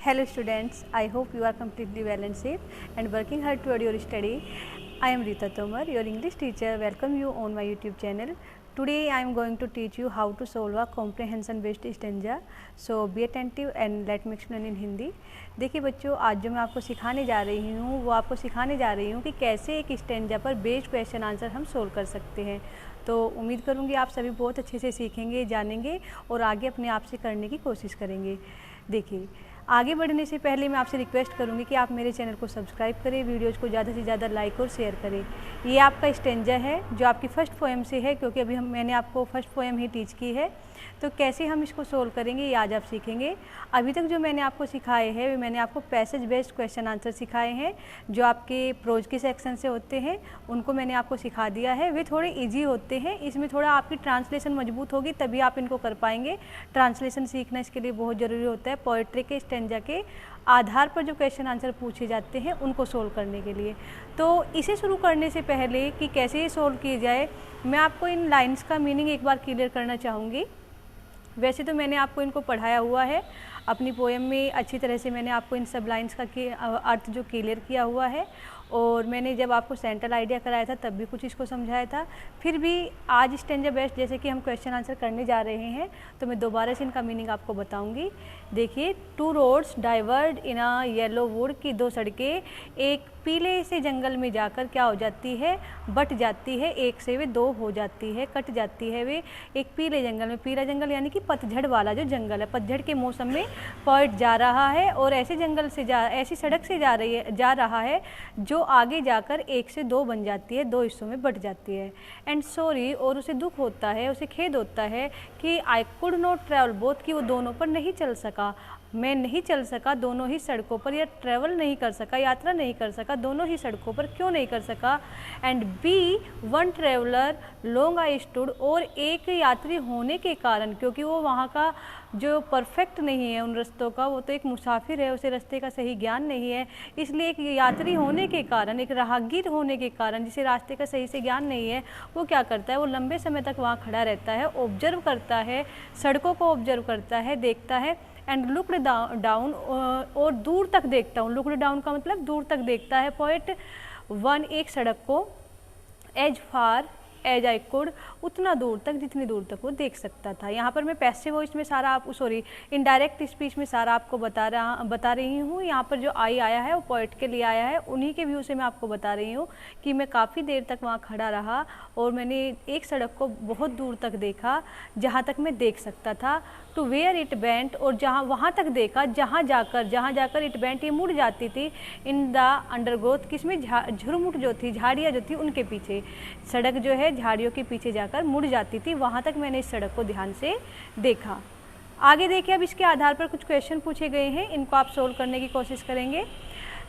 Hello students, I hope you are completely well and safe and working hard toward your study. I am Rita Tomar, your English teacher. Welcome you on my YouTube channel. Today I am going to teach you how to solve a comprehension based stanza. So be attentive and let me explain in Hindi. देखिए बच्चों, आज जो मैं आपको सिखाने जा रही हूँ वो आपको सिखाने जा रही हूँ कि कैसे एक स्टेंजा पर बेस्ड क्वेश्चन आंसर हम सोल्व कर सकते हैं। तो उम्मीद करूँगी आप सभी बहुत अच्छे से सीखेंगे, जानेंगे और आगे अपने आप से करने की कोशिश करेंगे। देखिए, आगे बढ़ने से पहले मैं आपसे रिक्वेस्ट करूंगी कि आप मेरे चैनल को सब्सक्राइब करें, वीडियोज़ को ज़्यादा से ज़्यादा लाइक और शेयर करें। ये आपका स्टेंजा है जो आपकी फ़र्स्ट पोएम से है, क्योंकि अभी मैंने आपको फर्स्ट पोएम ही टीच की है। तो कैसे हम इसको सोल्व करेंगे ये आज आप सीखेंगे। अभी तक जो मैंने आपको सिखाए हैं वे मैंने आपको पैसेज बेस्ड क्वेश्चन आंसर सिखाए हैं, जो आपके प्रोज के सेक्शन से होते हैं उनको मैंने आपको सिखा दिया है। वे थोड़े ईजी होते हैं, इसमें थोड़ा आपकी ट्रांसलेशन मजबूत होगी तभी आप इनको कर पाएंगे। ट्रांसलेशन सीखना इसके लिए बहुत ज़रूरी होता है पोएट्री के स्टेंजा के आधार पर जो क्वेश्चन आंसर पूछे जाते हैं उनको सोल्व करने के लिए। तो इसे शुरू करने से पहले कि कैसे ये सोल्व किए जाए, मैं आपको इन लाइन्स का मीनिंग एक बार क्लियर करना चाहूँगी। वैसे तो मैंने आपको इनको पढ़ाया हुआ है अपनी पोएम में, अच्छी तरह से मैंने आपको इन सब लाइन्स का अर्थ जो क्लियर किया हुआ है, और मैंने जब आपको सेंट्रल आइडिया कराया था तब भी कुछ इसको समझाया था। फिर भी आज स्टेंजा बेस्ड जैसे कि हम क्वेश्चन आंसर करने जा रहे हैं तो मैं दोबारा से इनका मीनिंग आपको बताऊंगी। देखिए, two roads डाइवर्ड in a yellow would की दो सड़कें एक पीले से जंगल में जाकर क्या हो जाती है, बट जाती है। एक से वे दो हो जाती है, कट जाती है वे एक पीले जंगल में। पीला जंगल यानी कि पतझड़ वाला जो जंगल है, पतझड़ के मौसम में पोएट जा रहा है और ऐसे जंगल से ऐसी सड़क से जा रहा है जो आगे जाकर एक से दो बन जाती है, दो हिस्सों में बट जाती है। एंड सॉरी, और उसे दुख होता है, उसे खेद होता है कि I could not travel both, कि वो दोनों पर नहीं चल सका, मैं नहीं चल सका दोनों ही सड़कों पर, या ट्रैवल नहीं कर सका, यात्रा नहीं कर सका दोनों ही सड़कों पर, क्यों नहीं कर सका। And be one traveller long I stood, और एक यात्री होने के कारण, क्योंकि वो वहाँ का जो परफेक्ट नहीं है उन रास्तों का, वो तो एक मुसाफिर है, उसे रास्ते का सही ज्ञान नहीं है, इसलिए एक यात्री होने के कारण, एक राहगीर होने के कारण जिसे रास्ते का सही से ज्ञान नहीं है, वो क्या करता है, वो लंबे समय तक वहाँ खड़ा रहता है, ऑब्जर्व करता है, सड़कों को ऑब्जर्व करता है, देखता है। एंड लुकड डाउन, और दूर तक देखता हूँ। लुकड डाउन का मतलब दूर तक देखता है पोएट वन, एक सड़क को, as far as I could, उतना दूर तक जितनी दूर तक वो देख सकता था। यहाँ पर मैं पैसिव वॉइस में सारा इनडायरेक्ट स्पीच में सारा आपको बता रही हूँ। यहाँ पर जो आई आया है वो पोएट के लिए आया है, उन्हीं के व्यू से मैं आपको बता रही हूँ कि मैं काफ़ी देर तक वहाँ खड़ा रहा और मैंने एक सड़क को बहुत दूर तक देखा जहाँ तक मैं देख सकता था। टू वेयर इट बेंट, और जहाँ वहाँ तक देखा जहाँ जाकर इट बेंट, ये मुड़ जाती थी। इन द अंडरग्रोथ, किसमें, झुरमुट जो थी, झाड़ियाँ जो थी उनके पीछे, सड़क जो है झाड़ियों के पीछे जाकर मुड़ जाती थी, वहाँ तक मैंने इस सड़क को ध्यान से देखा। आगे देखिए, अब इसके आधार पर कुछ क्वेश्चन पूछे गए हैं, इनको आप सोल्व करने की कोशिश करेंगे।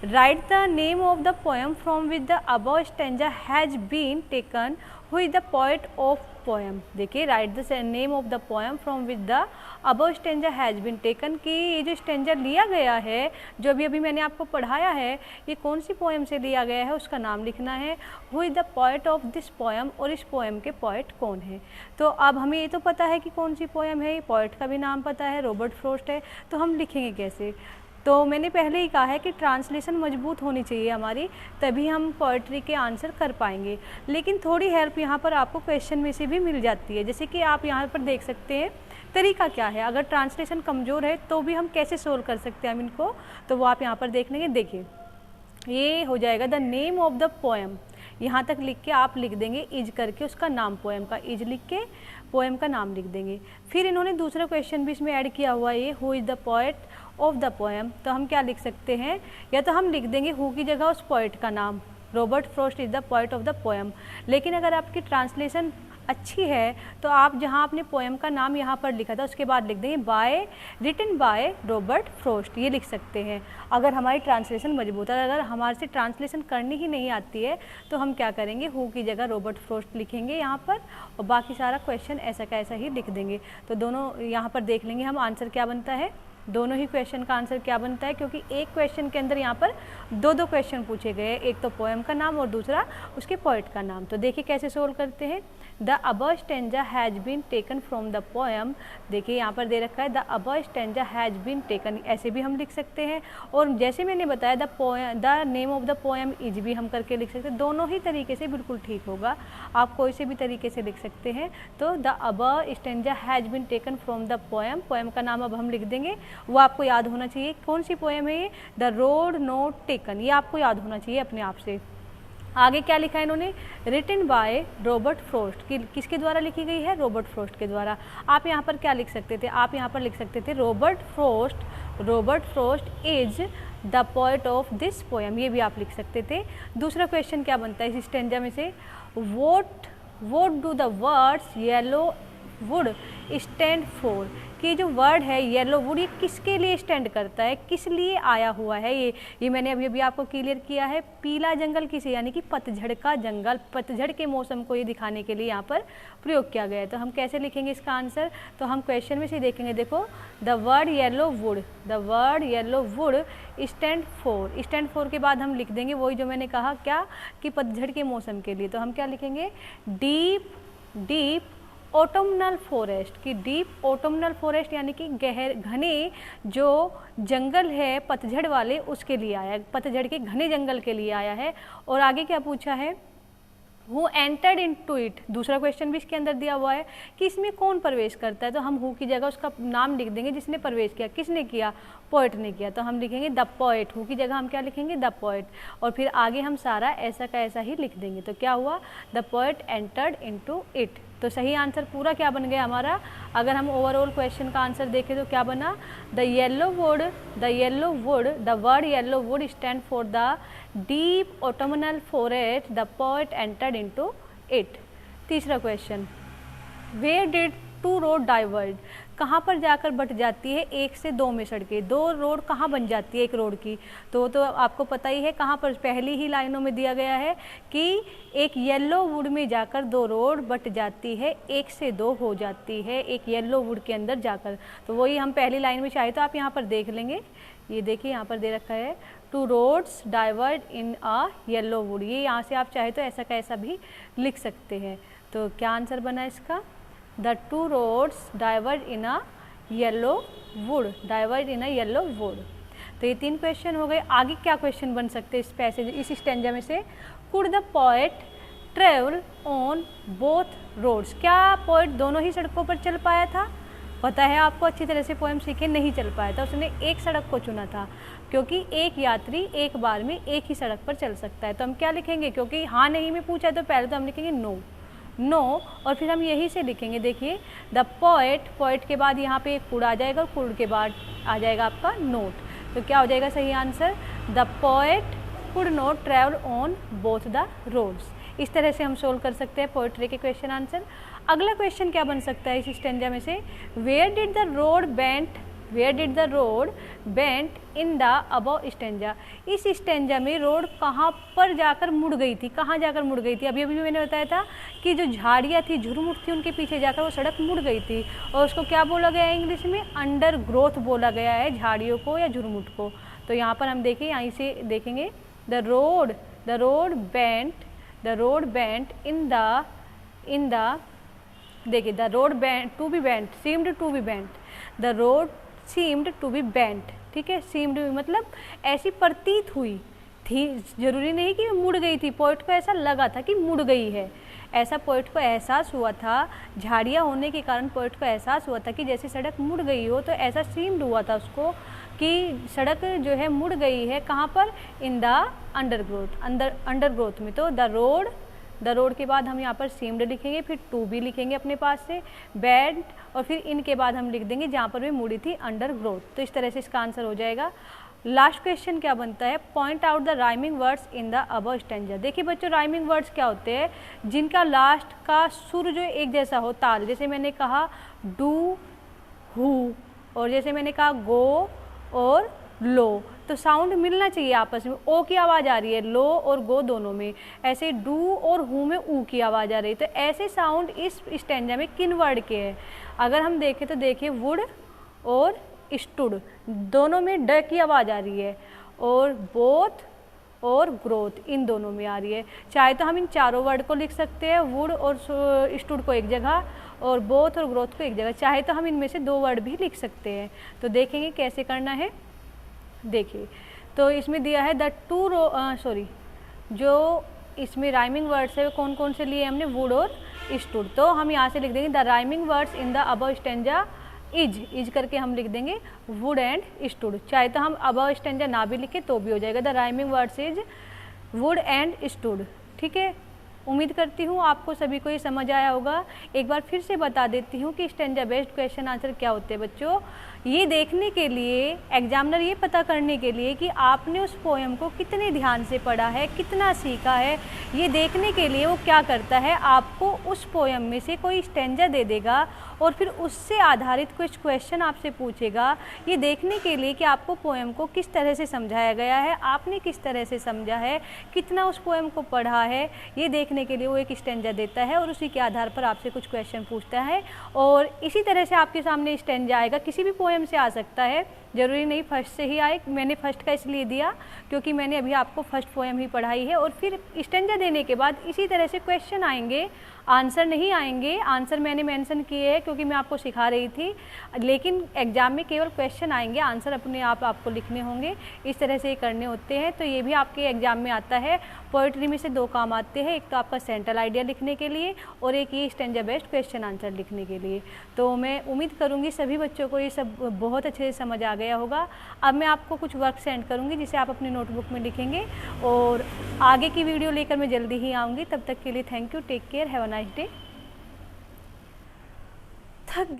Write the name of the poem from which the above stanza has been taken, who is the poet of poem. देखिए, write the name of the poem from which the above stanza has been taken, कि ये जो stanza लिया गया है, जो अभी मैंने आपको पढ़ाया है, ये कौन सी पोएम से लिया गया है उसका नाम लिखना है। Who is the poet of this poem, और इस पोएम के पोएट कौन है। तो अब हमें ये तो पता है कि कौन सी पोएम है, पोएट का भी नाम पता है, रॉबर्ट फ्रॉस्ट है, तो हम लिखेंगे कैसे। तो मैंने पहले ही कहा है कि ट्रांसलेशन मजबूत होनी चाहिए हमारी, तभी हम पोएट्री के आंसर कर पाएंगे। लेकिन थोड़ी हेल्प यहाँ पर आपको क्वेश्चन में से भी मिल जाती है, जैसे कि आप यहाँ पर देख सकते हैं तरीका क्या है। अगर ट्रांसलेशन कमज़ोर है तो भी हम कैसे सोल्व कर सकते हैं हम इनको, तो वो आप यहाँ पर देख लेंगे। देखिए, ये हो जाएगा the name of the poem, यहाँ तक लिख के आप लिख देंगे इज करके उसका नाम, पोएम का इज लिख के पोएम का नाम लिख देंगे। फिर इन्होंने दूसरा क्वेश्चन भी इसमें ऐड किया हुआ है, who is the poet of the poem, तो हम क्या लिख सकते हैं, या तो हम लिख देंगे हु की जगह उस पोएट का नाम, Robert Frost is the poet of the poem. लेकिन अगर आपकी ट्रांसलेशन अच्छी है तो आप जहाँ आपने पोएम का नाम यहाँ पर लिखा था उसके बाद लिख देंगे by, written by Robert Frost, ये लिख सकते हैं। अगर हमारी ट्रांसलेशन मजबूत है, अगर हमारे से ट्रांसलेशन करनी ही नहीं आती है तो हम क्या करेंगे, हु की जगह रॉबर्ट फ्रॉस्ट लिखेंगे यहाँ पर, और बाकी सारा क्वेश्चन ऐसा का ऐसा ही लिख देंगे। तो दोनों यहाँ पर देख लेंगे हम आंसर क्या बनता है। दोनों ही क्वेश्चन का आंसर क्या बनता है, क्योंकि एक क्वेश्चन के अंदर यहाँ पर दो क्वेश्चन पूछे गए, एक तो पोएम का नाम और दूसरा उसके पोएट का नाम। तो देखिए कैसे सोल्व करते हैं। The above stanza has been taken from the poem. देखिए यहाँ पर दे रखा है the above stanza has been taken, ऐसे भी हम लिख सकते हैं, और जैसे मैंने बताया the name of the poem is भी हम करके लिख सकते हैं। दोनों ही तरीके से बिल्कुल ठीक होगा, आप कोई से भी तरीके से लिख सकते हैं। तो the above stanza has been taken from the poem, poem का नाम अब हम लिख देंगे, वो आपको याद होना चाहिए। कौन सी पोएम है ये? द रोड नोट टेकन, ये आपको याद होना चाहिए अपने आप से। आगे क्या लिखा है इन्होंने? रिटन बाय रॉबर्ट फ्रॉस्ट, किसके द्वारा लिखी गई है? रॉबर्ट फ्रॉस्ट के द्वारा। आप यहाँ पर क्या लिख सकते थे? आप यहाँ पर लिख सकते थे Robert Frost is the poet of this poem, ये भी आप लिख सकते थे। दूसरा क्वेश्चन क्या बनता है इस स्टैंजा में से? Won't do the words yellow wood stand for, कि जो वर्ड है येलो वुड, ये किसके लिए स्टैंड करता है, किस लिए आया हुआ है? ये मैंने अभी आपको क्लियर किया है। पीला जंगल किसे, यानी कि पतझड़ का जंगल, पतझड़ के मौसम को ये दिखाने के लिए यहाँ पर प्रयोग किया गया है। तो हम कैसे लिखेंगे इसका आंसर? तो हम क्वेश्चन में से देखेंगे, देखो the word yellow wood stand for के बाद हम लिख देंगे वही जो मैंने कहा, क्या कि पतझड़ के मौसम के लिए। तो हम क्या लिखेंगे? डीप ऑटमनल फॉरेस्ट, कि डीप ऑटमनल फॉरेस्ट यानी कि घने जो जंगल है पतझड़ वाले, उसके लिए आया है, पतझड़ के घने जंगल के लिए आया है। और आगे क्या पूछा है? हु एंटर्ड इनटू इट, दूसरा क्वेश्चन भी इसके अंदर दिया हुआ है कि इसमें कौन प्रवेश करता है। तो हम हु की जगह उसका नाम लिख देंगे जिसने प्रवेश किया। किसने किया? पोएट ने किया। तो हम लिखेंगे द पोएट, हु की जगह हम क्या लिखेंगे? द पोएट, और फिर आगे हम सारा ऐसा का ऐसा ही लिख देंगे। तो क्या हुआ? The poet entered into it. तो सही आंसर पूरा क्या बन गया हमारा? अगर हम ओवरऑल क्वेश्चन का आंसर देखें तो क्या बना? The word yellow wood stand for the deep autumnal forest, the poet entered into it. तीसरा question, where did two road diverge, कहाँ पर जाकर बट जाती है एक से दो में सड़कें, दो रोड कहाँ बन जाती है एक रोड की? तो आपको पता ही है कहाँ पर, पहली ही लाइनों में दिया गया है कि एक येलो वुड में जाकर दो रोड बट जाती है, एक से दो हो जाती है एक येलो वुड के अंदर जाकर। तो वही हम पहली लाइन में चाहे तो आप यहाँ पर देख लेंगे, ये देखिए यहाँ पर दे रखा है to roads diverge in a yellow would, ये यहाँ से आप चाहे तो ऐसा का ऐसा भी लिख सकते हैं। तो क्या आंसर बना इसका? The two roads diverge in a yellow wood, तो ये 3 क्वेश्चन हो गए। आगे क्या क्वेश्चन बन सकते हैं इस पैसेज, इस स्टैंजा में से? Could the poet travel on both roads, क्या पोएट दोनों ही सड़कों पर चल पाया था? पता है आपको, अच्छी तरह से पोएम सीखे, नहीं चल पाया था, उसने एक सड़क को चुना था, क्योंकि एक यात्री एक बार में एक ही सड़क पर चल सकता है। तो हम क्या लिखेंगे? क्योंकि हाँ नहीं में पूछा है तो पहले तो हम लिखेंगे नो, और फिर हम यही से लिखेंगे। देखिए द पोएट के बाद यहाँ पे एक कुड आ जाएगा, और कुड के बाद आ जाएगा आपका नोट। तो क्या हो जाएगा सही answer? The poet could not travel on both the roads. इस तरह से हम सोल्व कर सकते हैं पोएट्री के क्वेश्चन आंसर। अगला क्वेश्चन क्या बन सकता है इस स्टैंजा में से? Where did the road bent in the above stanza, इस स्टैंजा में रोड कहाँ पर जाकर मुड़ गई थी, कहाँ जाकर मुड़ गई थी? अभी मैंने बताया था कि जो झाड़ियाँ थी, झुरमुट थी, उनके पीछे जाकर वो सड़क मुड़ गई थी, और उसको क्या बोला गया है इंग्लिश में? अंडर ग्रोथ बोला गया है झाड़ियों को या झुरमुट को। तो यहाँ पर हम देखिए, यहाँ से देखेंगे the road bent in the देखिए the road bent to be bent, seemed to be bent, the road seemed to be bent, ठीक है। सीम्ड मतलब ऐसी प्रतीत हुई थी, जरूरी नहीं कि मुड़ गई थी, पोएट को ऐसा लगा था कि मुड़ गई है, ऐसा पोएट को एहसास हुआ था, झाड़ियाँ होने के कारण पोएट को एहसास हुआ था कि जैसे सड़क मुड़ गई हो, तो ऐसा सीम्ड हुआ था उसको कि सड़क जो है मुड़ गई है। कहाँ पर? इन द अंडरग्रोथ में। तो द रोड के बाद हम यहाँ पर सीम्ड लिखेंगे, फिर टू भी लिखेंगे अपने पास से, बेंट, और फिर इनके बाद हम लिख देंगे जहाँ पर भी मुड़ी थी अंडर ग्रोथ। तो इस तरह से इसका आंसर हो जाएगा। लास्ट क्वेश्चन क्या बनता है? Point out the rhyming words in the above stanza. देखिए बच्चों, राइमिंग वर्ड्स क्या होते हैं? जिनका लास्ट का सुर जो एक जैसा हो, ताल, जैसे मैंने कहा डू, हु, और जैसे मैंने कहा गो और लो, तो साउंड मिलना चाहिए आपस में। ओ की आवाज़ आ रही है लो और गो दोनों में, ऐसे डू और हु में ऊ की आवाज़ आ रही है। तो ऐसे साउंड इस स्टैंजा में किन वर्ड के हैं? अगर हम देखें तो देखिए वुड और स्टूड, दोनों में ड की आवाज़ आ रही है, और बोथ और ग्रोथ इन दोनों में आ रही है। चाहे तो हम इन चारों वर्ड को लिख सकते हैं, वुड और स्टूड को एक जगह और बोथ और ग्रोथ को एक जगह, चाहे तो हम इनमें से 2 वर्ड भी लिख सकते हैं। तो देखेंगे कैसे करना है। देखिए, तो इसमें दिया है द टू जो इसमें राइमिंग वर्ड्स है कौन कौन से लिए हमने, वुड और स्टूड। तो हम यहाँ से लिख देंगे the rhyming words in the above stanza is करके हम लिख देंगे वुड एंड स्टूड। चाहे तो हम अबव स्टैंजा ना भी लिखे तो भी हो जाएगा, the rhyming words is would and stood. ठीक है, उम्मीद करती हूँ आपको सभी को ये समझ आया होगा। एक बार फिर से बता देती हूँ कि स्टैंजा बेस्ड क्वेश्चन आंसर क्या होते हैं बच्चों। ये देखने के लिए एग्जामिनर ये पता करने के लिए कि आपने उस पोएम को कितने ध्यान से पढ़ा है, कितना सीखा है, ये देखने के लिए वो क्या करता है, आपको उस पोएम में से कोई स्टैंजा दे देगा और फिर उससे आधारित कुछ क्वेश्चन आपसे पूछेगा, ये देखने के लिए कि आपको पोएम को किस तरह से समझाया गया है, आपने किस तरह से समझा है, कितना उस पोएम को पढ़ा है, ये देखने के लिए वो एक स्टैंजा देता है और उसी के आधार पर आपसे कुछ क्वेश्चन पूछता है। और इसी तरह से आपके सामने स्टैंजा आएगा, किसी भी पोएम से आ सकता है, ज़रूरी नहीं फर्स्ट से ही आए। मैंने फर्स्ट का इसलिए दिया क्योंकि मैंने अभी आपको फर्स्ट पोएम ही पढ़ाई है, और फिर स्टैंजा देने के बाद इसी तरह से क्वेश्चन आएंगे, आंसर नहीं आएंगे। आंसर मैंने मेंशन किए हैं क्योंकि मैं आपको सिखा रही थी, लेकिन एग्जाम में केवल क्वेश्चन आएंगे, आंसर अपने आप आपको लिखने होंगे। इस तरह से ये करने होते हैं। तो ये भी आपके एग्जाम में आता है। पोइट्री में से 2 काम आते हैं, एक तो आपका सेंट्रल आइडिया लिखने के लिए और एक ये स्टैंजा बेस्ड क्वेश्चन आंसर लिखने के लिए। तो मैं उम्मीद करूँगी सभी बच्चों को ये सब बहुत अच्छे से समझ आ गया होगा। अब मैं आपको कुछ वर्क सेंड करूँगी जिसे आप अपनी नोटबुक में लिखेंगे, और आगे की वीडियो लेकर मैं जल्दी ही आऊँगी। तब तक के लिए thank you, take care, have a nice day.